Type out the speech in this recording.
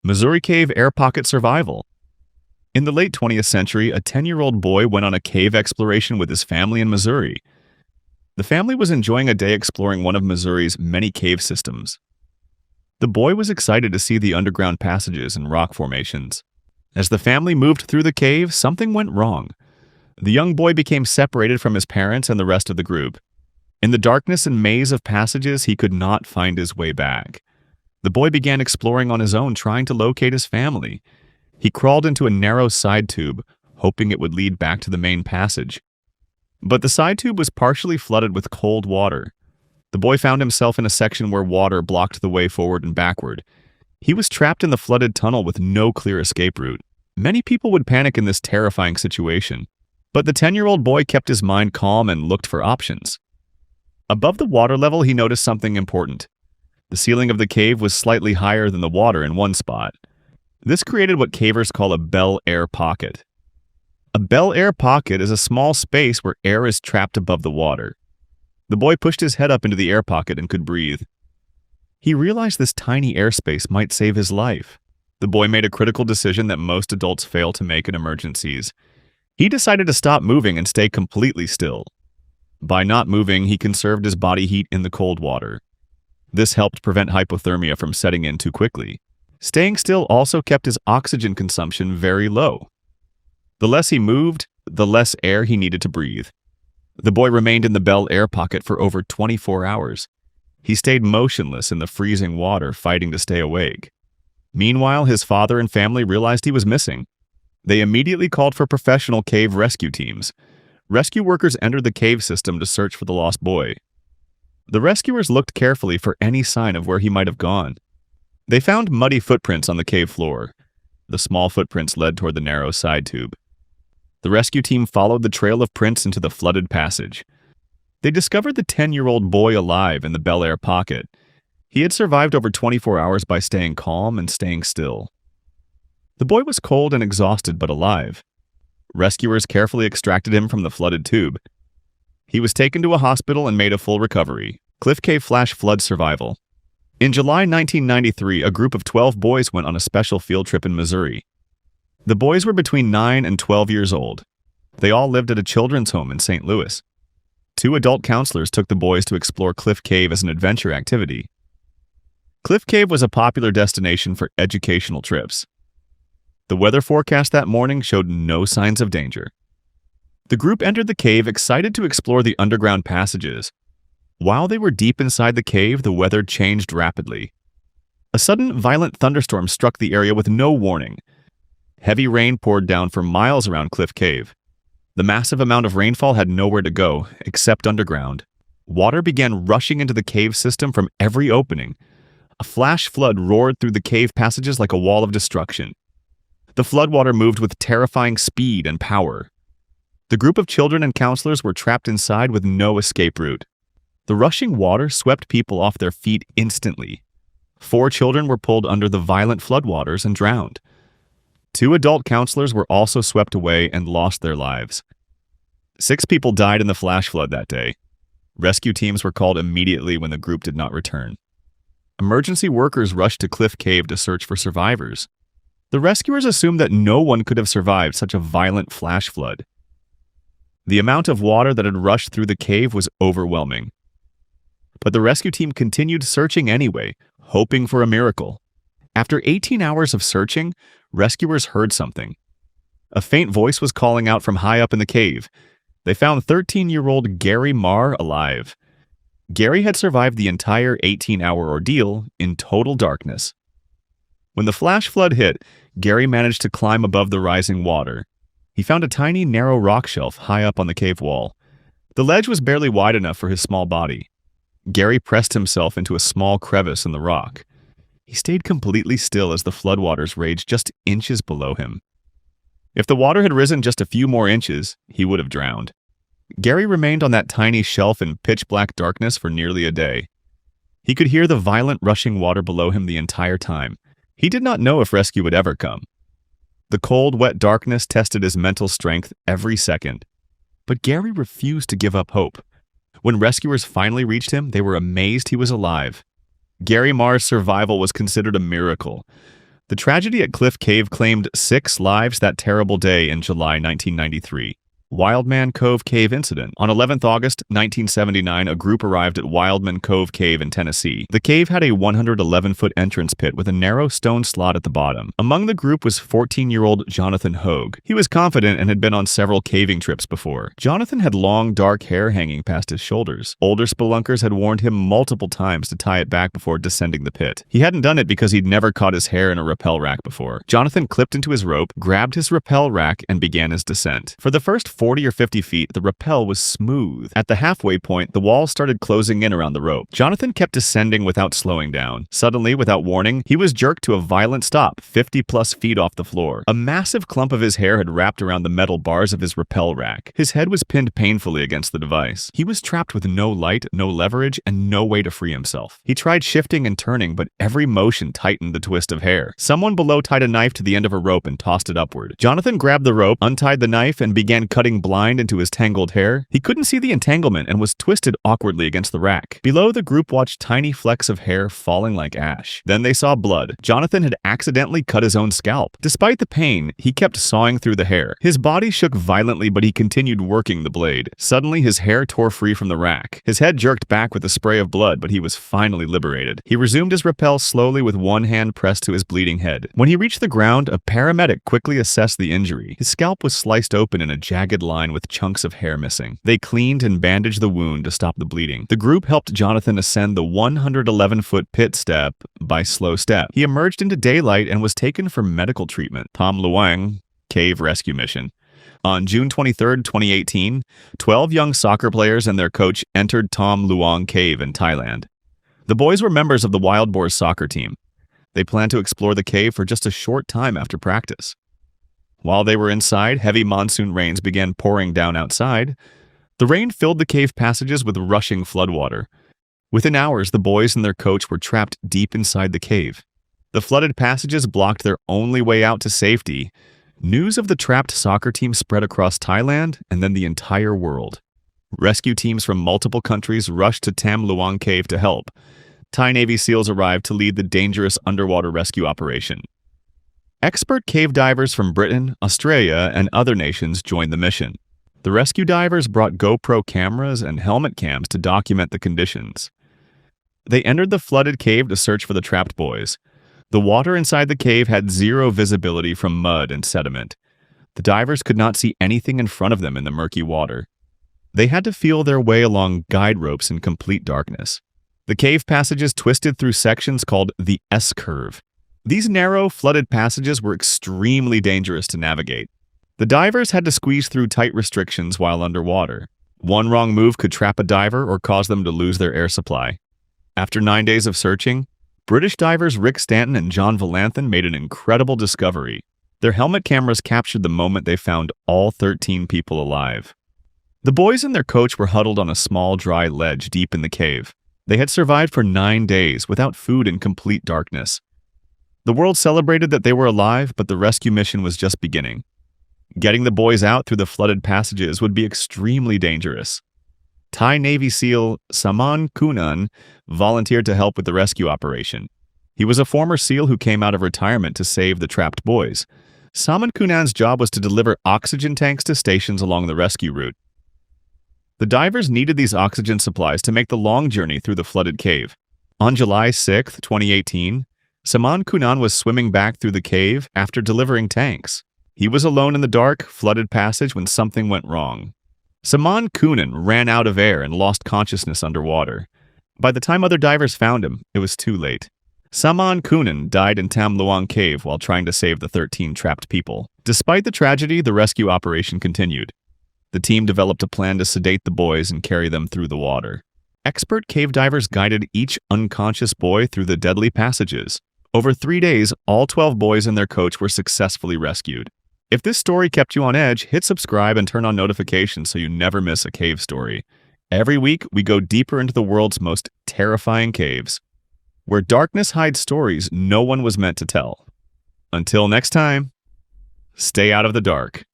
Missouri Cave Air Pocket Survival. In the late 20th century, a 10-year-old boy went on a cave exploration with his family in Missouri. The family was enjoying a day exploring one of Missouri's many cave systems. The boy was excited to see the underground passages and rock formations. As the family moved through the cave, something went wrong. The young boy became separated from his parents and the rest of the group. In the darkness and maze of passages, he could not find his way back. The boy began exploring on his own, trying to locate his family. He crawled into a narrow side tube, hoping it would lead back to the main passage. But the side tube was partially flooded with cold water. The boy found himself in a section where water blocked the way forward and backward. He was trapped in the flooded tunnel with no clear escape route. Many people would panic in this terrifying situation, but the 10-year-old boy kept his mind calm and looked for options. Above the water level, he noticed something important. The ceiling of the cave was slightly higher than the water in one spot. This created what cavers call a bell air pocket. A bell air pocket is a small space where air is trapped above the water. The boy pushed his head up into the air pocket and could breathe. He realized this tiny airspace might save his life. The boy made a critical decision that most adults fail to make in emergencies. He decided to stop moving and stay completely still. By not moving, he conserved his body heat in the cold water. This helped prevent hypothermia from setting in too quickly. Staying still also kept his oxygen consumption very low. The less he moved, the less air he needed to breathe. The boy remained in the bell air pocket for over 24 hours. He stayed motionless in the freezing water, fighting to stay awake. Meanwhile, his father and family realized he was missing. They immediately called for professional cave rescue teams. Rescue workers entered the cave system to search for the lost boy. The rescuers looked carefully for any sign of where he might have gone. They found muddy footprints on the cave floor. The small footprints led toward the narrow side tube. The rescue team followed the trail of prints into the flooded passage. They discovered the 10-year-old boy alive in the bell air pocket. He had survived over 24 hours by staying calm and staying still. The boy was cold and exhausted but alive. Rescuers carefully extracted him from the flooded tube. He was taken to a hospital and made a full recovery. Cliff Cave Flash Flood Survival. In July 1993, a group of 12 boys went on a special field trip in Missouri. The boys were between 9 and 12 years old. They all lived at a children's home in St. Louis. 2 adult counselors took the boys to explore Cliff Cave as an adventure activity. Cliff Cave was a popular destination for educational trips. The weather forecast that morning showed no signs of danger. The group entered the cave excited to explore the underground passages. While they were deep inside the cave, the weather changed rapidly. A sudden, violent thunderstorm struck the area with no warning. Heavy rain poured down for miles around Cliff Cave. The massive amount of rainfall had nowhere to go, except underground. Water began rushing into the cave system from every opening. A flash flood roared through the cave passages like a wall of destruction. The floodwater moved with terrifying speed and power. The group of children and counselors were trapped inside with no escape route. The rushing water swept people off their feet instantly. 4 children were pulled under the violent floodwaters and drowned. 2 adult counselors were also swept away and lost their lives. 6 people died in the flash flood that day. Rescue teams were called immediately when the group did not return. Emergency workers rushed to Cliff Cave to search for survivors. The rescuers assumed that no one could have survived such a violent flash flood. The amount of water that had rushed through the cave was overwhelming. But the rescue team continued searching anyway, hoping for a miracle. After 18 hours of searching, rescuers heard something. A faint voice was calling out from high up in the cave. They found 13-year-old Gary Marr alive. Gary had survived the entire 18-hour ordeal in total darkness. When the flash flood hit, Gary managed to climb above the rising water. He found a tiny, narrow rock shelf high up on the cave wall. The ledge was barely wide enough for his small body. Gary pressed himself into a small crevice in the rock. He stayed completely still as the floodwaters raged just inches below him. If the water had risen just a few more inches, he would have drowned. Gary remained on that tiny shelf in pitch-black darkness for nearly a day. He could hear the violent rushing water below him the entire time. He did not know if rescue would ever come. The cold, wet darkness tested his mental strength every second. But Gary refused to give up hope. When rescuers finally reached him, they were amazed he was alive. Gary Marr's survival was considered a miracle. The tragedy at Cliff Cave claimed 6 lives that terrible day in July 1993. Wildman Cove Cave Incident. On 11th August 1979, a group arrived at Wildman Cove Cave in Tennessee. The cave had a 111-foot entrance pit with a narrow stone slot at the bottom. Among the group was 14-year-old Jonathan Hogue. He was confident and had been on several caving trips before. Jonathan had long, dark hair hanging past his shoulders. Older spelunkers had warned him multiple times to tie it back before descending the pit. He hadn't done it because he'd never caught his hair in a rappel rack before. Jonathan clipped into his rope, grabbed his rappel rack, and began his descent. For the first 40 or 50 feet, the rappel was smooth. At the halfway point, the wall started closing in around the rope. Jonathan kept descending without slowing down. Suddenly, without warning, he was jerked to a violent stop, 50-plus feet off the floor. A massive clump of his hair had wrapped around the metal bars of his rappel rack. His head was pinned painfully against the device. He was trapped with no light, no leverage, and no way to free himself. He tried shifting and turning, but every motion tightened the twist of hair. Someone below tied a knife to the end of a rope and tossed it upward. Jonathan grabbed the rope, untied the knife, and began cutting blind into his tangled hair. He couldn't see the entanglement and was twisted awkwardly against the rack. Below, the group watched tiny flecks of hair falling like ash. Then they saw blood. Jonathan had accidentally cut his own scalp. Despite the pain, he kept sawing through the hair. His body shook violently, but he continued working the blade. Suddenly, his hair tore free from the rack. His head jerked back with a spray of blood, but he was finally liberated. He resumed his rappel slowly with one hand pressed to his bleeding head. When he reached the ground, a paramedic quickly assessed the injury. His scalp was sliced open in a jagged line with chunks of hair missing. They cleaned and bandaged the wound to stop the bleeding. The group helped Jonathan ascend the 111-foot pit step by slow step. He emerged into daylight and was taken for medical treatment. Tham Luang Cave Rescue Mission. On June 23, 2018, 12 young soccer players and their coach entered Tham Luang Cave in Thailand. The boys were members of the Wild Boars soccer team. They planned to explore the cave for just a short time after practice. While they were inside, heavy monsoon rains began pouring down outside. The rain filled the cave passages with rushing floodwater. Within hours, the boys and their coach were trapped deep inside the cave. The flooded passages blocked their only way out to safety. News of the trapped soccer team spread across Thailand and then the entire world. Rescue teams from multiple countries rushed to Tham Luang Cave to help. Thai Navy SEALs arrived to lead the dangerous underwater rescue operation. Expert cave divers from Britain, Australia, and other nations joined the mission. The rescue divers brought GoPro cameras and helmet cams to document the conditions. They entered the flooded cave to search for the trapped boys. The water inside the cave had zero visibility from mud and sediment. The divers could not see anything in front of them in the murky water. They had to feel their way along guide ropes in complete darkness. The cave passages twisted through sections called the S-curve. These narrow, flooded passages were extremely dangerous to navigate. The divers had to squeeze through tight restrictions while underwater. One wrong move could trap a diver or cause them to lose their air supply. After 9 days of searching, British divers Rick Stanton and John Valanthan made an incredible discovery. Their helmet cameras captured the moment they found all 13 people alive. The boys and their coach were huddled on a small, dry ledge deep in the cave. They had survived for 9 days without food in complete darkness. The world celebrated that they were alive, but the rescue mission was just beginning. Getting the boys out through the flooded passages would be extremely dangerous. Thai Navy SEAL Saman Kunan volunteered to help with the rescue operation. He was a former SEAL who came out of retirement to save the trapped boys. Saman Kunan's job was to deliver oxygen tanks to stations along the rescue route. The divers needed these oxygen supplies to make the long journey through the flooded cave. On July 6, 2018, Saman Kunan was swimming back through the cave after delivering tanks. He was alone in the dark, flooded passage when something went wrong. Saman Kunan ran out of air and lost consciousness underwater. By the time other divers found him, it was too late. Saman Kunan died in Tham Luang Cave while trying to save the 13 trapped people. Despite the tragedy, the rescue operation continued. The team developed a plan to sedate the boys and carry them through the water. Expert cave divers guided each unconscious boy through the deadly passages. Over 3 days, all 12 boys and their coach were successfully rescued. If this story kept you on edge, hit subscribe and turn on notifications so you never miss a cave story. Every week, we go deeper into the world's most terrifying caves, where darkness hides stories no one was meant to tell. Until next time, stay out of the dark.